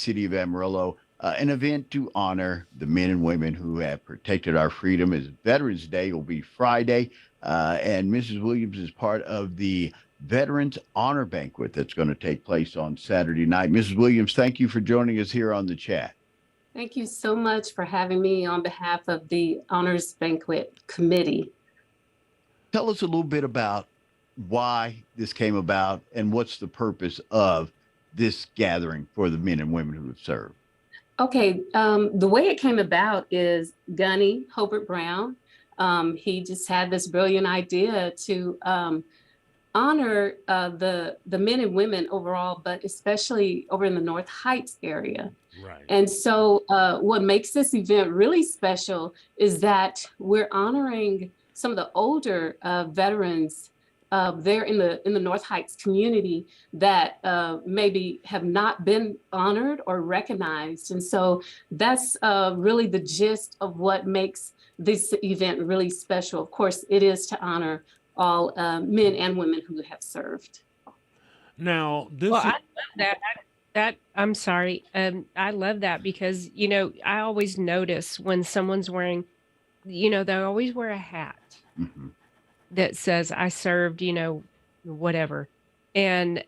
city of Amarillo, an event to honor the men and women who have protected our freedom. As Veterans Day will be Friday, and Mrs. Williams is part of the Veterans Honor Banquet that's going to take place on Saturday night. Mrs. Williams, thank you for joining us here on the chat. Thank you so much for having me on behalf of the Honors Banquet Committee. Tell us a little bit about why this came about and what's the purpose of this gathering for the men and women who have served. Okay, the way it came about is Gunny Hobart Brown. He just had this brilliant idea to honor the men and women overall, but especially over in the North Heights area. Right. And so what makes this event really special is that we're honoring some of the older veterans there in the North Heights community that maybe have not been honored or recognized. And so that's really the gist of what makes this event really special. Of course, it is to honor all men and women who have served. Now, this Well, is I love that. I'm sorry. I love that because, I always notice when someone's wearing, they always wear a hat Mhm. that says, I served, whatever. And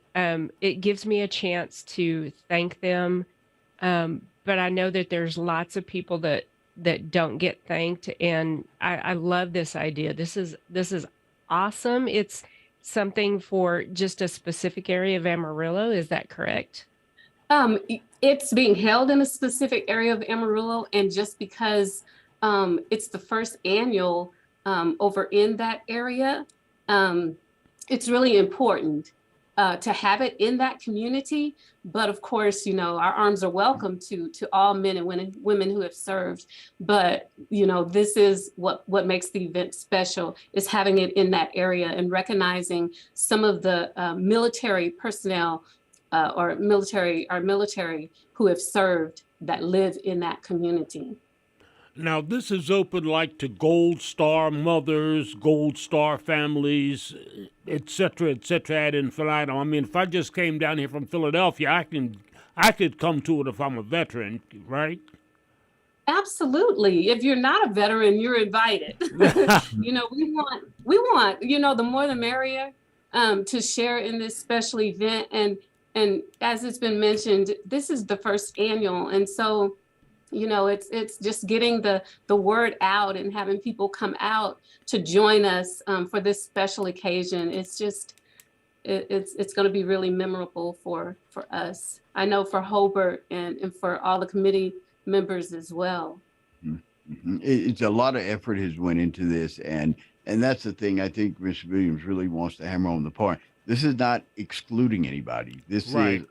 it gives me a chance to thank them. But I know that there's lots of people that don't get thanked. And I love this idea. This is awesome. It's something for just a specific area of Amarillo. Is that correct? It's being held in a specific area of Amarillo, and just because it's the first annual over in that area, it's really important to have it in that community. But of course, our arms are welcome to all men and women who have served. But this is what makes the event special, is having it in that area and recognizing some of the military personnel our military who have served that live in that community. Now this is open like to Gold Star mothers, Gold Star families, et cetera, ad infinitum. I mean, if I just came down here from Philadelphia, I could come to it if I'm a veteran, right? Absolutely. If you're not a veteran, you're invited. We want, the more the merrier, to share in this special event. And as it's been mentioned, this is the first annual. And so, it's just getting the word out and having people come out to join us for this special occasion. It's just, it's going to be really memorable for us. I know for Hobart and for all the committee members as well. Mhm. It's a lot of effort has went into this, and that's the thing I think Miss Williams really wants to hammer on the point. This is not excluding anybody. This is Right.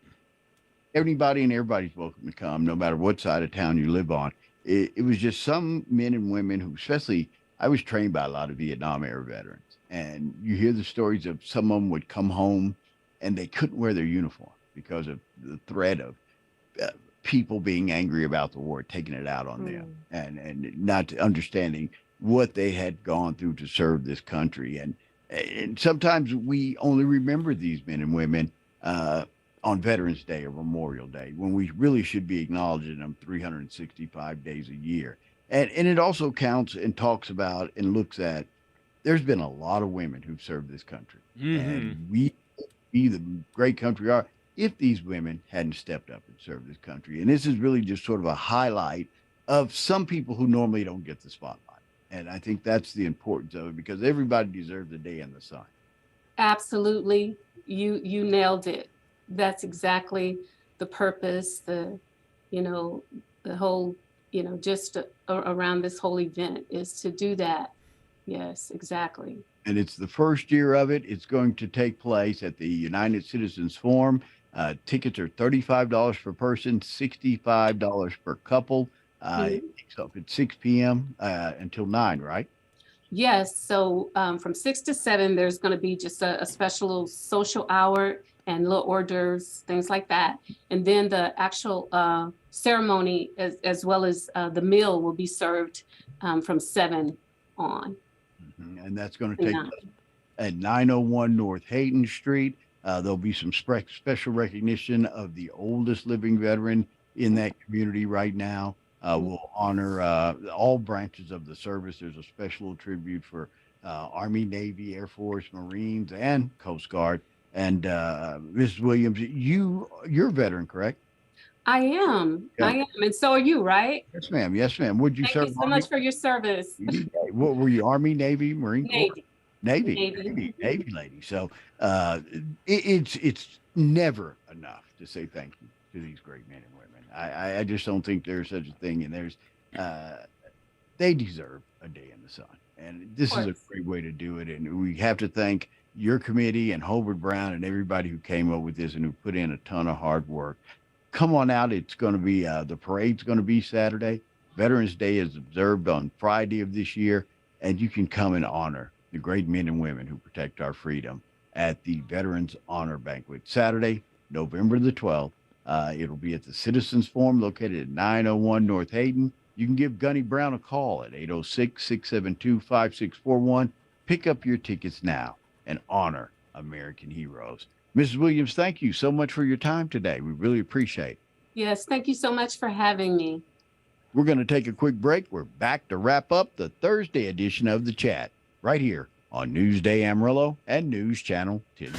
anybody and everybody's welcome to come, no matter what side of town you live on. It was just some men and women who, especially, I was trained by a lot of Vietnam era veterans, and you hear the stories of some of them would come home and they couldn't wear their uniform because of the threat of uh, people being angry about the war, taking it out on them, Mm. and not understanding what they had gone through to serve this country. And sometimes we only remember these men and women uh, on Veterans Day or Memorial Day when we really should be acknowledging them 365 days a year. And it also counts and talks about and looks at there's been a lot of women who've served this country, Mm-hmm. and we be the great country we are if these women hadn't stepped up and served this country. And this is really just sort of a highlight of some people who normally don't get the spotlight. And I think that's the importance of it because everybody deserves a day in the sun. Absolutely. You nailed it. That's exactly the purpose, you know, the whole, just around this whole event is to do that. Yes, exactly. And it's the first year of it. It's going to take place at the United Citizens Forum. Tickets are $35 per person, $65 per couple. It Mhm. kicks off at 6 p.m. Until 9, right? Yes, so from 6 to 7, there's going to be just a special little social hour and little hors d'oeuvres, things like that. And then the actual ceremony, as well as the meal, will be served from 7 on And that's going to to take 9. place at 901 North Hayden Street. There'll be some special recognition of the oldest living veteran in that community right now. We'll honor all branches of the service. There's a special tribute for Army, Navy, Air Force, Marines, and Coast Guard. And Mrs. Williams, you're a veteran, correct? I am. Yeah. I am. And so are you, right? Yes, ma'am. Yes, ma'am. Would you Thank serve you so Army? much for your service. What were you? Army, Navy, Marine Corps? Navy. Navy, Navy. Navy lady. So it's never enough to say thank you to these great men and women. I just don't think there's such a thing, and there's they deserve a day in the sun, and this is a great way to do it. And we have to thank your committee and Hobart Brown and everybody who came up with this and who put in a ton of hard work. Come on out. It's going to be the parade's going to be Saturday. Veterans Day is observed on Friday of this year, and you can come and honor the great men and women who protect our freedom at the Veterans Honor Banquet, Saturday, November the 12th. It'll be at the Citizens Forum located at 901 North Hayden. You can give Gunny Brown a call at 806-672-5641. Pick up your tickets now and honor American heroes. Mrs. Williams, thank you so much for your time today. We really appreciate it. Yes, thank you so much for having me. We're going to take a quick break. We're back to wrap up the Thursday edition of The Chat right here on Newsday Amarillo and News Channel 10.